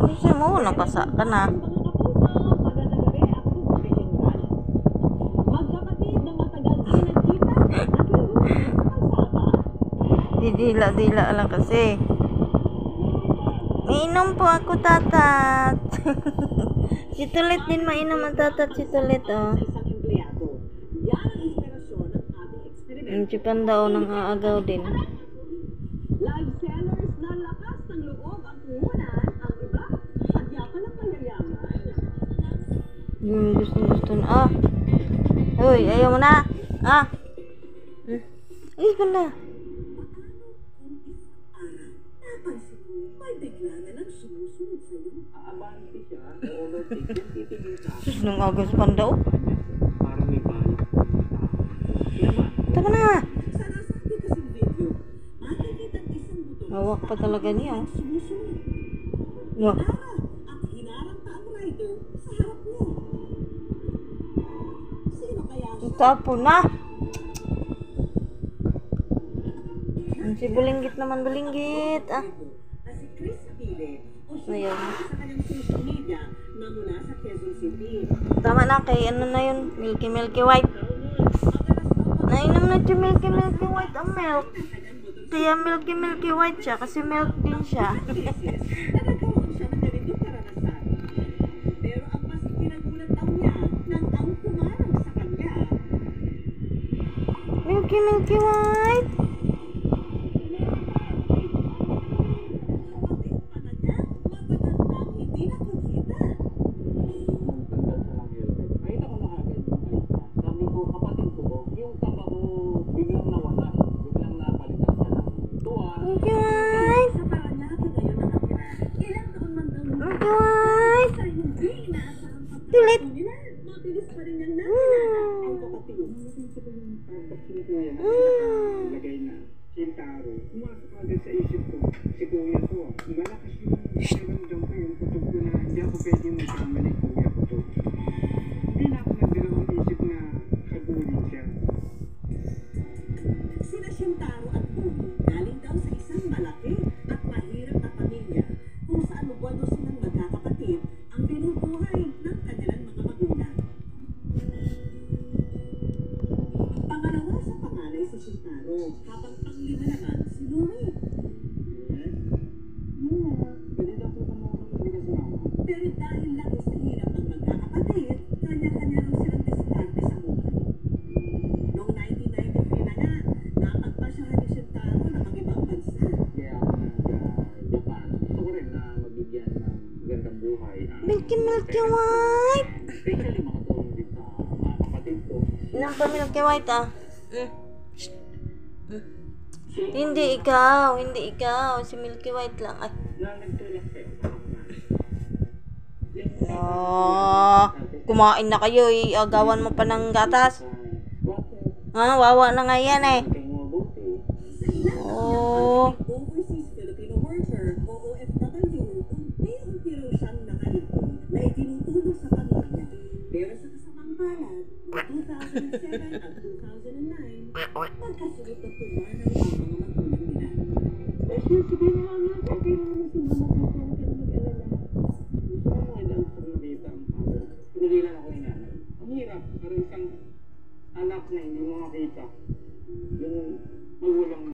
Kasi mo, napasa ka na. Didila-dila lang kasi. Mainom po ako, tatat. Si Tulit din mainom ang tatat, si Tulit, oh. Si Panda, oh, nang aagaw din. Live sellers na lakas ng loob ang puhunan, ang iba, sadya pa ng mayayaman. Gusto na, ah. Uy, ayaw mo na. Ah. Ay, Panda. Napansin mo, may bigla na nagsusunod sa'yo. Aabante siya, overtake, titigil ka. Sus, nung August Panda, oh. Parang may balak. Tama na. Sa nasabi kasing video, makikita ang isang motor. Hawak pa talaga niya, oh. Sumusunod. Wah. At hinarang pa ang rider sa harap niya. Sino kaya siya? Tapo na. Si Bulinggit naman, Bulinggit. Ah. Na si Chris Pile o siya Ayaw. sa kanyang social media na mula sa Quezon City. Tama na, kay ano na yun, Milky White. Nainom na si Milky White ang milk. Kaya Milky White siya, kasi milk din siya. Nagkaroon siya ng ganitong karanasan. Pero ang mas kinagulat daw niya nang ang kumarang sa kanya. Milky White. Tulit. Mabilis pa rin niyang nakilala ang kapatid. Lagay na Shintaro. Pumasok agad sa isip ko. Si Kuya to. Malakas yung pakiramdam ko yung kutob ko na hindi ako pwede magkamali Kuya ko to. Hindi na ako nagdalawang isip na kabulin siya. Sina Shintaro at Bumi galing daw sa isang malaki at mahirap na pamilya kung saan buwan daw silang magkakapatid ang binubuhay ng kanilang mga magulang. Pangalawa sa panganay si Shintaro, habang panglima naman si Lumi. Pwede daw po tamakan hindi kasi mama. Pero dahil laki sa hirap ng magkakapatid, kanya-kanya raw silang diskarte sa buhay. Noong 1993 na nga, napagpasyahan ni Shintaro na mag-ibang bansa. Kaya ako nag-Japan. Gusto ko rin na mabigyan ng magandang buhay. Milky White. Especially makatulong din sa mga kapatid ko. Ilang pa Milky White, ah. Hindi ikaw, si Milky White lang. Ay. Na nagtulak kayo. Kumain na kayo, agawan mo pa ng gatas. Ha, wawa na nga yan, eh. Oh. Overseas Filipino worker o OFW, unti-unti raw siyang nakalipon na itinutulong sa pamilya. Pero sa kasamang palad, noong 2007 at 2009, magkasunod na pumanaw ang mga magulang nila. Sige na lang yan. Okay naman si mama ko. Huwag ka na mag-alala. Gusto ko mga dahil sa makita ang father. Pinigilan ako ni nanay. Ang hirap. Parang isang anak na hindi mo makita. Yung magulang